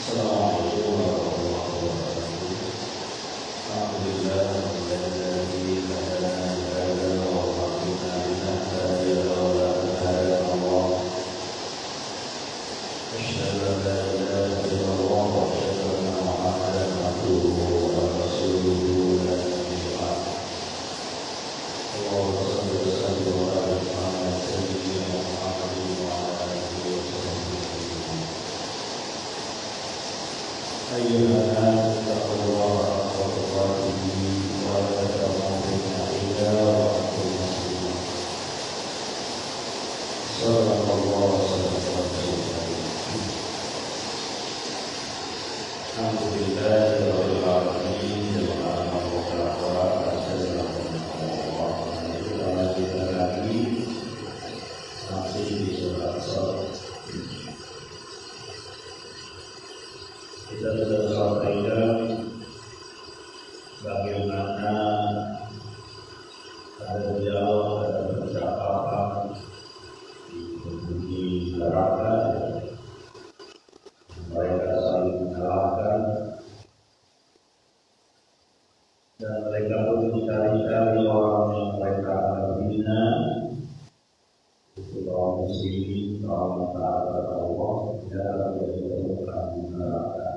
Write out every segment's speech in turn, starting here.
Assalamualaikum warahmatullahi wabarakatuh. Alhamdulillah alladzi hadana li hadza wa ma kunna linahtadiya lawla an hadana Allah. Asyhadu an la ilaha illallah wa asyhadu anna Muhammadan abduhu wa rasuluhu la nabiyya ba'd. Allahumma shalli wa sallim wa barik ala sayyidina Muhammadin wa ala alihi wa sahbihi. Ayyuhan nas taqullaha haqqa tuqatih wa la tamutunna illa wa antum muslimun. Sallallahu alaihi wasallam. Alhamdulillahirabbil alamin. Masih di surat As-Saff. Kita sudah sampaikan bagaimana ada dialog, ada percakapan di neraka, mereka saling menyalahkan dan mereka pun mencari-cari orang yang mereka hina, itu kaum muslimin, kaum taat Allah yang ditemukan di neraka.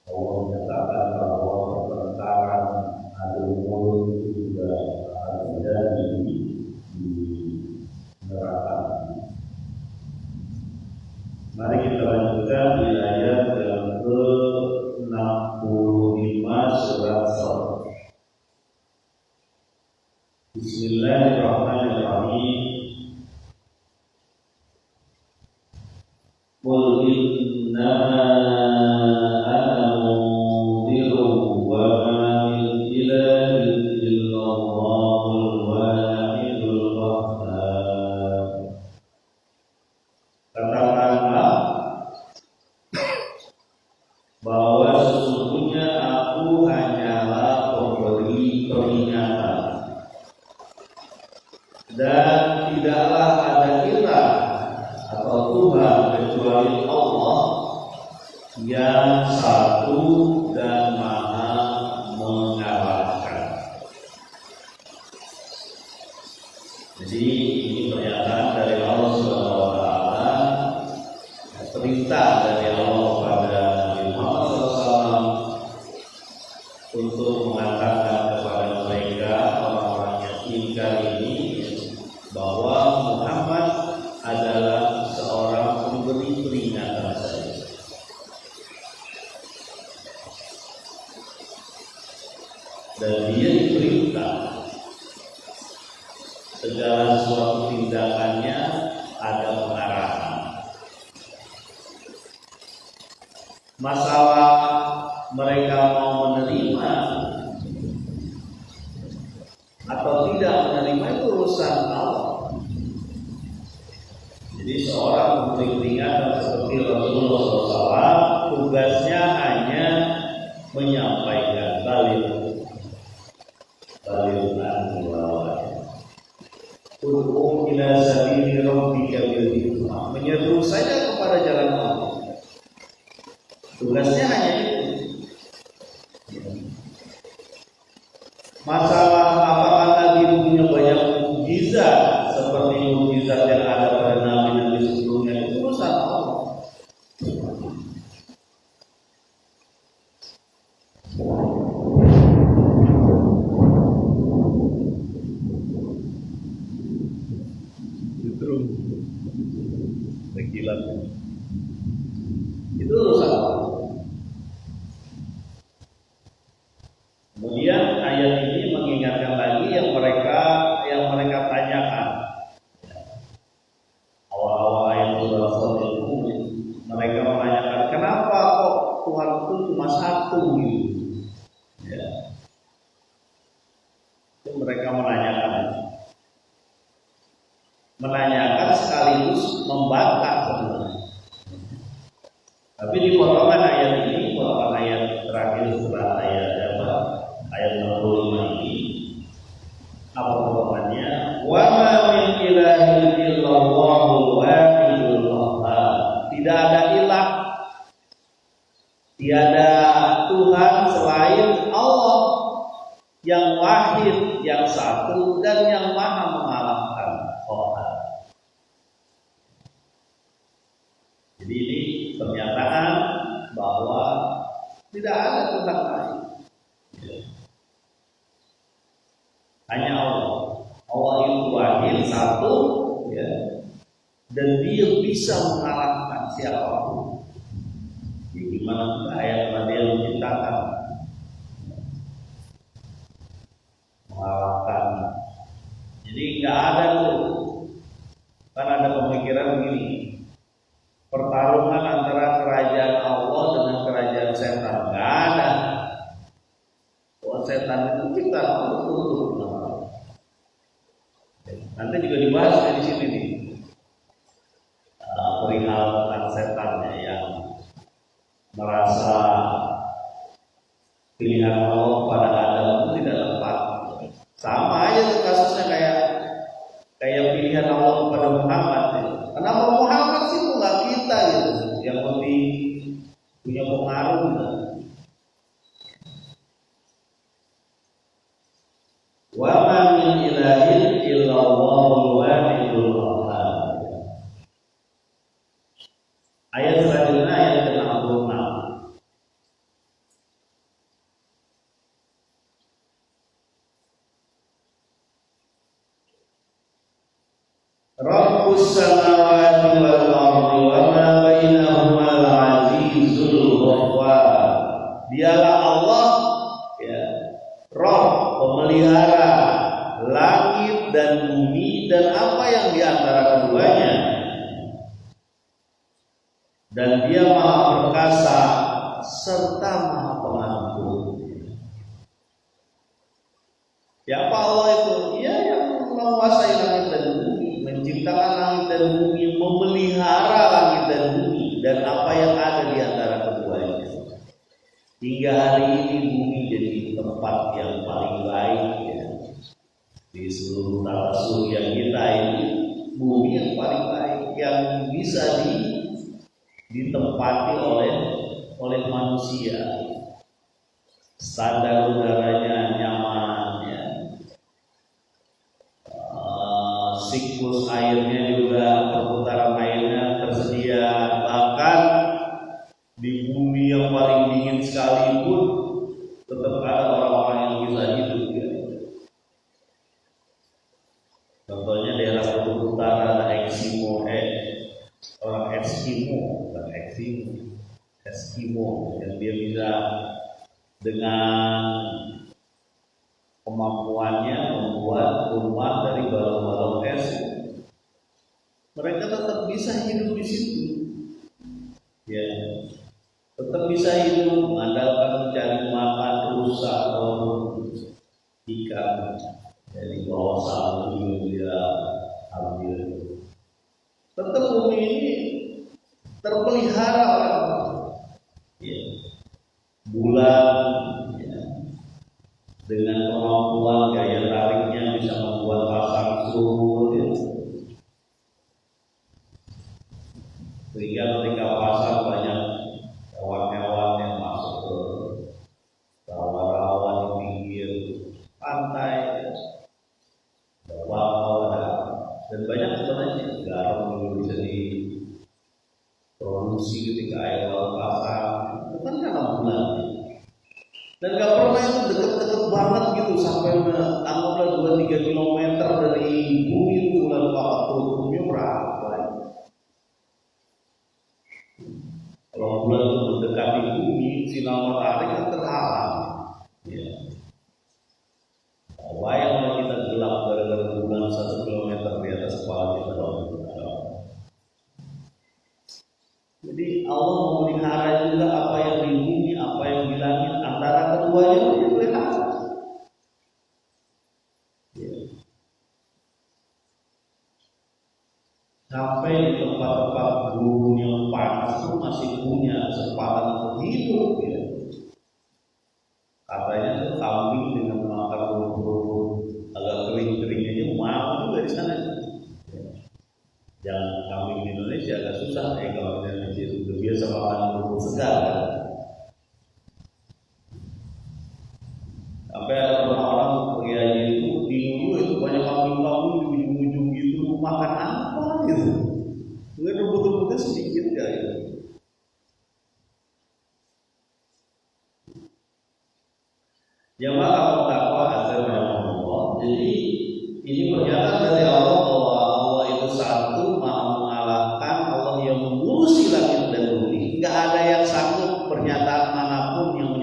Allah menyatakan bahwa pertengkaran adu mulut juga ada di neraka. Mari kita lanjutkan di ayat yang ke-65 surat As-Saff. Bismillahirrahmanirrahim. Qul innama bahwa sesungguhnya aku hanyalah pemberi peringatan dan tidaklah ada ilah atau Tuhan kecuali Allah yang satu dan maha mengalahkan. Jadi ini pernyataan dari Allah Subhanahu wa taala, perintah dari Allah kepada Nabi Muhammad SAW untuk mengatakan kepada mereka orang-orang yang ingkar ini bahwa Muhammad adalah seorang pemberi peringatan saja. Dan dia diperintah segala suatu tindakannya ada pengarahan. Masalah mereka mau menerima atau tidak menerima itu urusan Allah. Jadi seorang pemberi peringatan seperti Rasulullah SAW tugasnya hanya menyampaikan balighun Ud'u ila sabili rabbika bil hikmah, menyeru saja kepada jalan Allah. Tugasnya hanya itu. Masalah apakah Nabi punya banyak mukjizat seperti mukjizat yang ada pada Nabi sebelumnya, itu urusan Allah. Itu urusan Allah. Kemudian ayat ini mengingatkan lagi yang mereka tanyakan. Awal-awal ayat surah As-Saff itu mereka menanyakan kenapa kok Tuhan itu cuma satu gitu. Ya. Itu mereka menanyakan sekaligus membantah sebenarnya. Tapi di potongan ayat ini, potongan ayat terakhir setelah ayat 65 ini, apa potongannya? Wa ma min ilahin illallahul wahid Tiada Tuhan selain Allah yang wahid, yang satu dan yang maha mengalahkan orang. Jadi ini pernyataan bahwa tidak ada Tuhan lain. Hanya Allah. Allah itu wahid, satu, ya, dan Dia bisa mengalahkan siapapun. Jadi gimana ayat tadi yang menciptakan, mengalahkan. Jadi nggak ada tuh. Kan ada pemikiran begini, pertarungan antara kerajaan Allah dengan kerajaan setan. Nggak ada. Kalau setan itu kita tutup. Nanti juga dibahas di sini nih, perihal tentang setannya yang merasa pilihan Allah pada Adam itu tidak tepat. Sama aja tuh kasusnya kayak pilihan Allah kepada Muhammad. Kenapa Muhammad sih kok nggak kita gitu, yang lebih punya pengaruh gitu. Wa ma min ilahin illallahul wahidul qahhar. Ayat selanjutnya ayat ke-66. Rabbus samawati wal ardi wa ma bainahuma al-azizul ghaffar. Dialah Allah, ya, Rabb, pemelihara langit dan bumi dan apa yang di antara keduanya. Dan Dia Maha Perkasa serta Maha Pengampun. Siapa Allah itu? Dia yang menguasai langit dan bumi, menciptakan langit dan bumi, memelihara langit dan bumi dan apa yang ada di antara keduanya. Hingga hari ini bumi jadi tempat yang paling baik, ya. Di seluruh tata surya kita ini, bumi yang paling baik yang bisa ditempati oleh manusia. Standar udaranya nyaman, ya. Siklus airnya juga, perputaran airnya tersedia. Bahkan di bumi yang paling dingin sekalipun tetap ada orang-orang yang bisa hidup, ya. Contohnya daerah kutub utara ada orang Eskimo yang dia bisa dengan kemampuannya membuat rumah dari balon-balon es. Mereka tetap bisa hidup di situ, ya, tetap bisa hidup mengandalkan mencari makan rusa atau ikan dari bawah salju dia ambil. Tetap bumi ini terpelihara oleh Allah. Ya. Bulan, ya, dengan kemampuan gaya tariknya bisa membuat pasang surut, ya. Sehingga ketika pasang banyak hewan-hewan yang masuk ke rawa-rawa di pinggir pantai, ya. Bawah dan banyak sebenarnya garam dulu bisa diproduksi ketika air laut pasang. Itu kan karena bulan, dan gak pernah itu deket-deket banget gitu sampai anggaplah 2-3 kilometer dari bumi itu bulan waktunya berapa ya? Kalau bulan itu mendekati bumi, sinar matahari kan terhalang, ya. Bayang kalau kita gelap gara-gara bulan 1 kilometer di atas kepala kita. Jadi Allah memelihara juga apa yang di bumi, apa yang di langit, antara keduanya Dia pelihara. Ya. Sampai di tempat-tempat gurun yang panas itu masih punya kesempatan untuk hidup, ya. Katanya tuh kambing dengan makan rumput agak kering-kering aja mau juga di sana. Yang kambing di Indonesia agak susah, kalau di Indonesia itu biasa makan rumput segar, kan? makan apa gitu. Mungkin rebut-rebutnya sedikit ya. Jamaah takwa azza wa jalla. Jadi ini pernyataan dari Allah bahwa Allah itu satu, maha mengalahkan, Allah yang mengurusi langit dan bumi. Enggak ada yang sanggup pernyataan manapun yang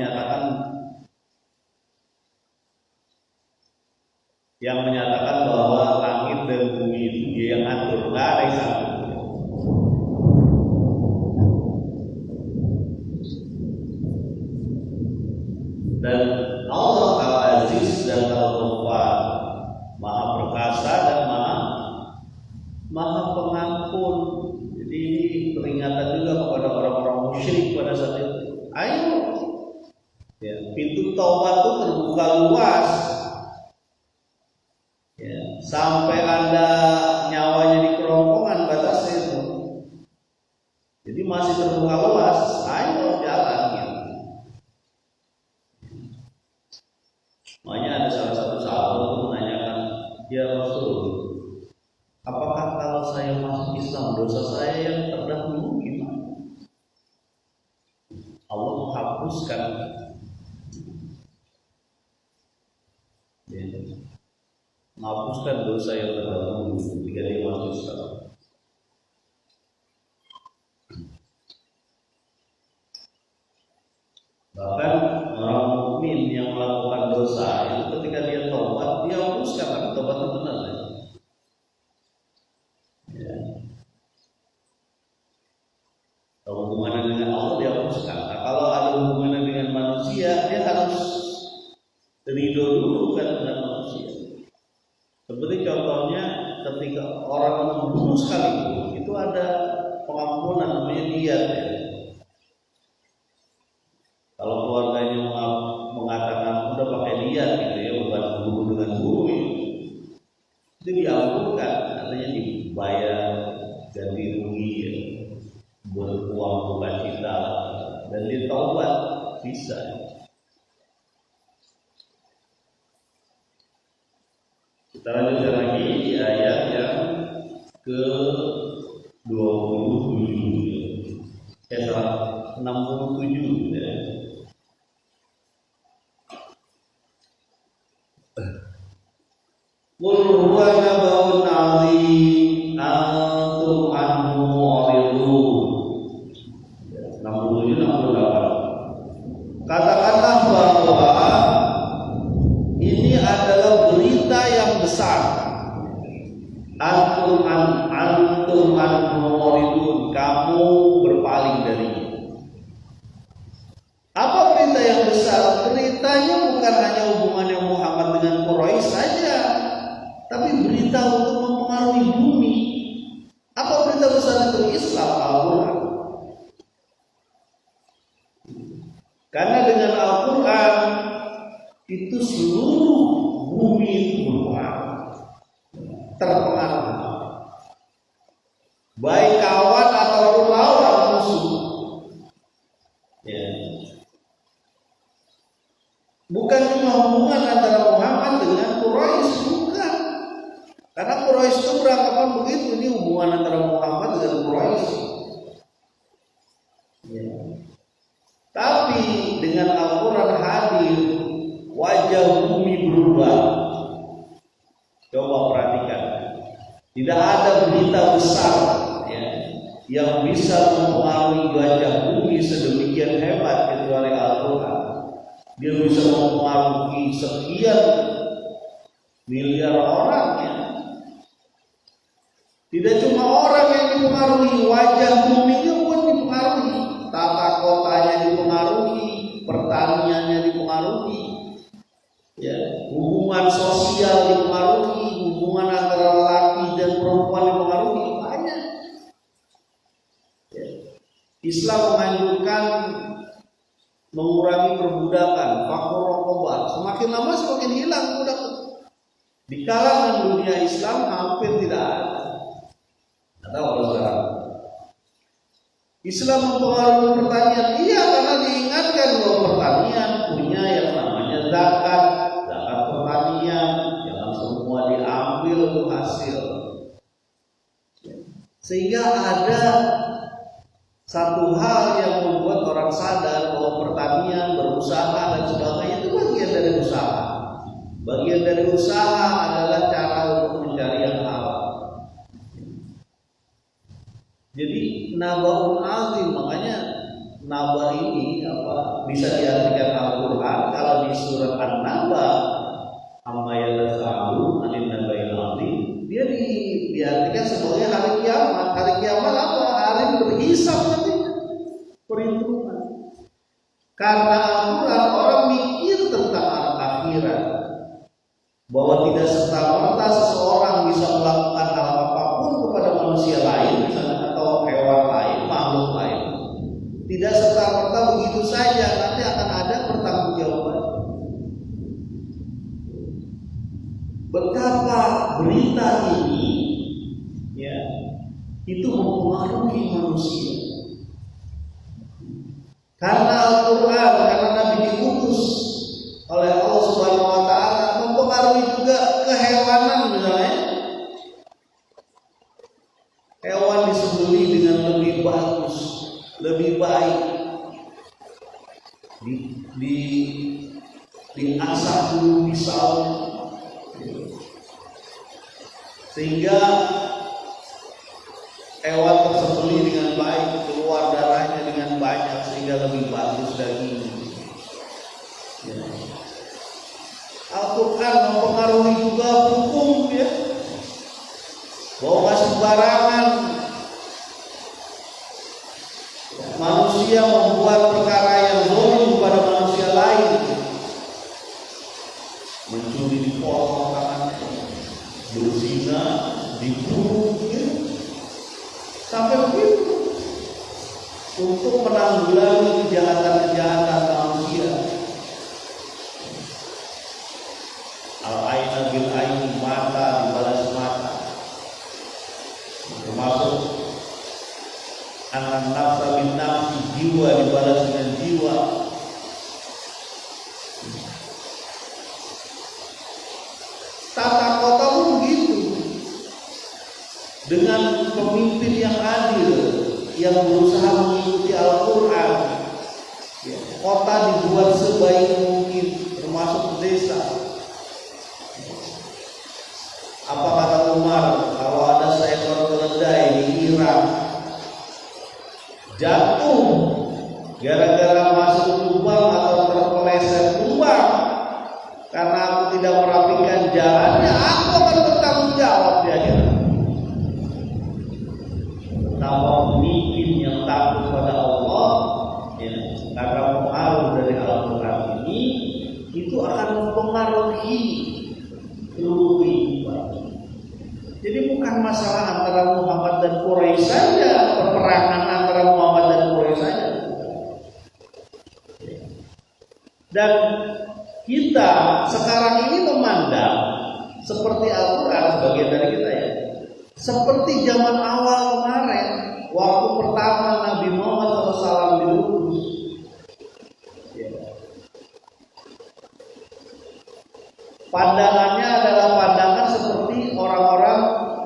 menyatakan bahwa langit dan bumi itu dia yang atur. Enggak ada yang sanggup. Dan Allah Al-Aziz dan Al-Ghaffar, Maha Perkasa dan Maha Pengampun. Jadi ini peringatan juga kepada orang-orang musyrik pada saat itu. Ayo, ya, pintu taubat itu terbuka luas. Ya, sampai Anda nyawanya di kerongkongan batasnya itu. Jadi masih terbuka luas. Ayo jalan. Makanya ada salah satu sahabat itu menanyakan, ya Rasul, apakah kalau saya masuk Islam dosa saya yang terdahulu gimana? Allah menghapuskan, menghapuskan dosa yang terdahulu ketika dia masuk Islam. Bahkan orang mukmin yang melakukan dosa itu ketika dia taubat, dia hapuskan karena taubatnya benar. Ya. Kalau hubungannya dengan Allah dia hapuskan. Nah, kalau ada hubungannya dengan manusia, dia harus ridho dulu kan dengan manusia. Seperti contohnya ketika orang membunuh sekali, itu ada pengampunan namanya diyat. Ya. Kalau keluarganya mengatakan udah pakai diyat gitu ya, bukan bunuh dengan bunuh itu diampunkan, artinya dibayar ganti rugi ya, beruang bukan kita dan ditaubat bisa. Kita lanjutkan lagi di ayat yang ke 27 67 ya. Qul huwa nabaun 'adzim antum anhu mu'ridun. 67 68. Katakanlah bahwa ini adalah berita yang besar. Antum anhu mu'ridun, kamu berpaling darinya. Apa berita yang besar? Beritanya bukan hanya hubungannya Muhammad dengan Quraisy saja, tapi berita untuk mempengaruhi bumi. Apa berita besar itu? Islam, Al-Quran. Karena dengan Al-Quran itu seluruh bumi itu berpengaruh, terpengaruh. Baik kawan ataupun lawan musuh. Ya. Bukan cuma hubungan antara Muhammad dengan Quraisy, bukan. Karena Quraisy itu beranggapan begitu, ini hubungan antara Muhammad dengan Quraisy. Ya. Tapi dengan Al-Quran hadir, wajah bumi berubah. Coba perhatikan, tidak ada berita besar ya, yang bisa mempengaruhi wajah bumi sedemikian hebat kecuali Al-Quran. Dia bisa mempengaruhi sekian miliar orang ya. Tidak cuma orang yang dipengaruhi, wajah buminya pun dipengaruhi, tata kotanya dipengaruhi, pertaniannya dipengaruhi, ya, hubungan sosial dipengaruhi, hubungan antara laki dan perempuan dipengaruhi, banyak. Ya. Islam menganjurkan mengurangi perbudakan, faktor rokobah. Semakin lama semakin hilang budak. Di kalangan dunia Islam hampir tidak ada. Atau kalau sekarang Islam mempengaruhi pertanian, iya, karena diingatkan bahwa pertanian punya yang namanya zakat pertanian, jangan semua diambil untuk hasil. Sehingga ada satu hal yang membuat orang sadar bahwa pertanian, berusaha dan sebagainya itu bagian dari usaha. Bagian dari usaha adalah cara untuk mencari yang halal. Jadi nabaun azim, makanya naba ini bisa diartikan Al-Quran. Kalau di surat An-Naba amma yatasaalu anin nabail azim, dia diartikan sebagai hari kiamat. Hari kiamat apa? Hari berhisab nanti, perhitungan. Karena Al-Quran orang mikir tentang akhirat, bahwa tidak serta-merta seseorang bisa melakukan hal apapun kepada manusia lain, misalnya atau hewan lain, makhluk lain. Tidak serta-merta begitu saja, nanti akan ada pertanggungjawaban. Betapa berita ini ya itu mempengaruhi manusia. Karena Al-Quran, karena Nabi diutus oleh Allah Subhanahu wa taala, mempengaruhi juga kehewanan misalnya. Hewan disembelih dengan lebih bagus, lebih baik, diasah dulu pisau, sehingga hewan tersembelih dengan baik, keluar darahnya dengan banyak, sehingga lebih bagus dagingnya. Ya. Al-Quran mempengaruhi juga hukum, ya, bahwa nggak sembarangan manusia membuat perkara yang zalim kepada manusia lain, mencuri dipotong tangannya, berzina dibunuh, ya. Sampai begitu untuk menanggulangi kejahatan-kejahatan manusia. Al-aina bil aini, mata dibalas mata, termasuk anak nafsa bin nafsi, jiwa dibalas dengan jiwa. Tata kota pun begitu, dengan pemimpin yang adil yang berusaha mengikuti Al-Quran. Kota dibuat sebaik mungkin, termasuk desa. Apa kata Umar, kalau ada seekor keledai di Irak jatuh gara-gara masuk lubang atau terpeleset lubang karena aku tidak merapikan jalannya, aku akan bertanggung jawab di akhirat. Betapa pemimpin yang takut pada Allah, ya, karena pengaruh dari Al-Quran ini itu akan mempengaruhi seluruh kehidupan. Jadi bukan masalah antara Muhammad dan Quraisy saja, peperangan antara Muhammad dan Quraisy saja. Dan kita sekarang ini memandang seperti Al-Quran sebagian dari kita, ya, seperti zaman awal kemarin, waktu pertama Nabi Muhammad SAW diutus. Pandangannya adalah pandangan seperti orang-orang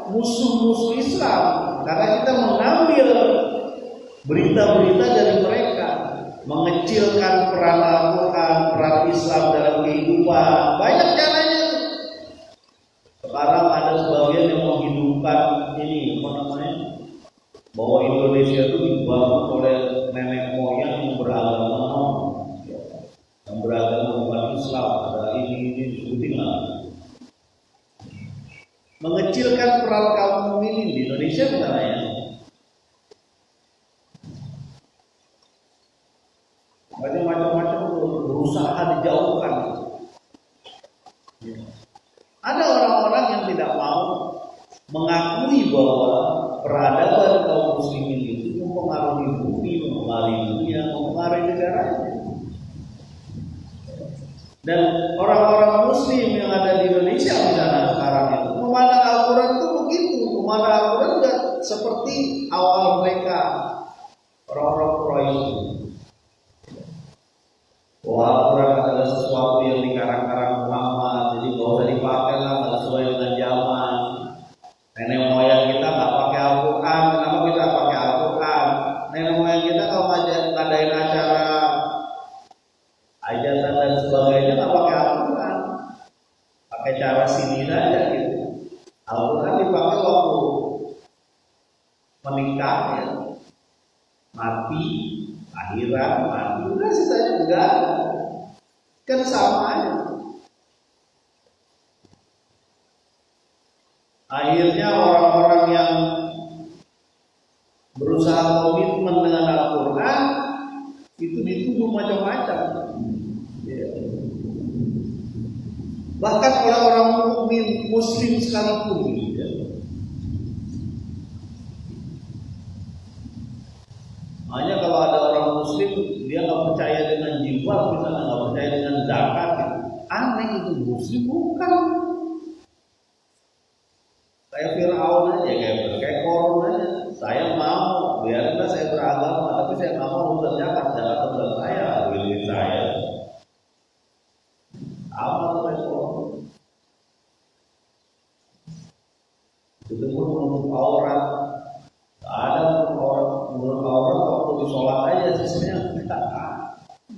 musuh-musuh Islam, karena kita mengambil berita-berita dari mereka, mengecilkan peran Al-Quran, peran Islam dalam kehidupan. Banyak caranya. Sekarang ada sebagian yang menghidupkan ini, apa namanya, bahwa Indonesia itu dibangun oleh nenek moyang yang beragama bukan Islam, ada ini disebutin lah. Mengecilkan peran kaum mukminin di Indonesia misalnya, ya. Macam-macam berusaha dijauhkan. Ada orang-orang yang tidak mau mengakui bahwa peradaban kaum muslimin itu mempengaruhi bumi, mempengaruhi dunia, mempengaruhi negaranya. Dan orang-orang muslim yang ada di Indonesia misalnya sekarang itu memandang Al-Quran itu begitu, memandang Al-Quran juga seperti awal mereka, orang-orang Quraisy. Bahwa Al-Quran adalah sesuatu yang dikarang-karang Muhammad, jadi gak usah dipakai lah, gak sesuai dengan zaman. Nenek moyang kita gak pakai Al-Quran, menikah ya, mati, akhirat, mati, udah sisanya enggak, kan sama aja. Akhirnya orang-orang yang berusaha komitmen dengan Al-Quran itu dituduh macam-macam. Ya. Bahkan orang-orang mukmin Muslim sekalipun. Ya. Hanya kalau ada orang Muslim dia nggak percaya dengan jilbab, misalnya nggak percaya dengan zakat, aneh itu Muslim bukan. Kayak Fir'aun aja, kayak Korun aja. Saya mau, biarlah saya beragama, tapi saya nggak mau urusan zakat, urusan saya, duit saya. Apa tuh kayak Korun? Itu pun menurut aurat, ada menurut aurat waktu di sholat aja sisanya kita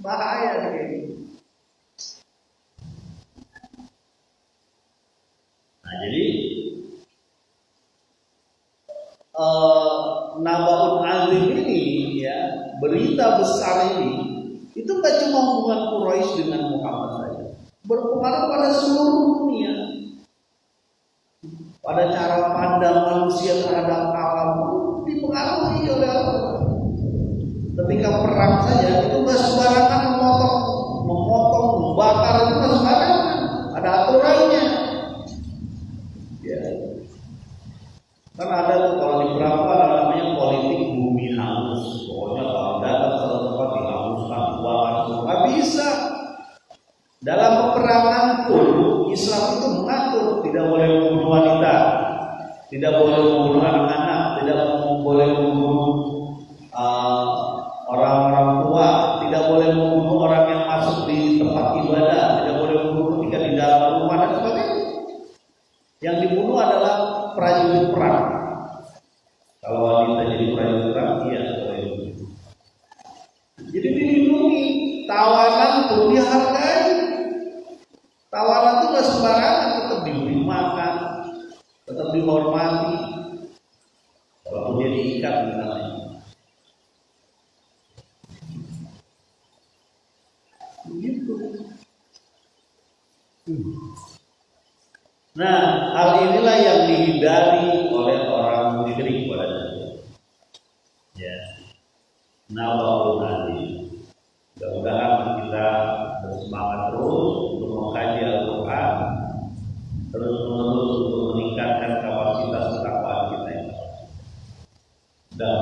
bahaya kayak gitu. Nah jadi Nabaun Azim ini ya, berita besar ini itu nggak cuma hubungan Quraisy dengan Muhammad saja, berpengaruh pada seluruh dunia, pada cara pandang manusia terhadap alam dipengaruhi oleh Allah. Ketika perang saja itu nggak sembarangan memotong, membakar, itu nggak sembarangan, ada aturannya. Ya. Kan ada tuh kalau di perang ada namanya politik bumi hangus. Pokoknya kalau datang satu tempat dihanguskan, dibakar, nggak bisa. Dalam peperangan pun Islam itu mengatur tidak boleh membunuh wanita, tidak boleh membunuh anak-anak, tidak boleh membunuh orang-orang tua, tidak boleh membunuh orang yang masuk di tempat ibadah, tidak boleh membunuh ketika di dalam rumah dan sebagainya. Yang dibunuh adalah prajurit perang. Kalau wanita jadi prajurit perang, iya boleh. Jadi dilindungi, tawanan pun dihargai. Tawanan itu nggak sembarangan, tetap diberi makan, tetap dihormati, walaupun dia diikat misalnya. Begitu. Nah, hal inilah yang dihindari oleh orang musyrik pada saat. Ya. Nabaul Azim. Mudah-mudahan kita bersemangat terus untuk mengkaji Al-Quran, terus-menerus untuk meningkatkan kapasitas ketakwaan kita. Dan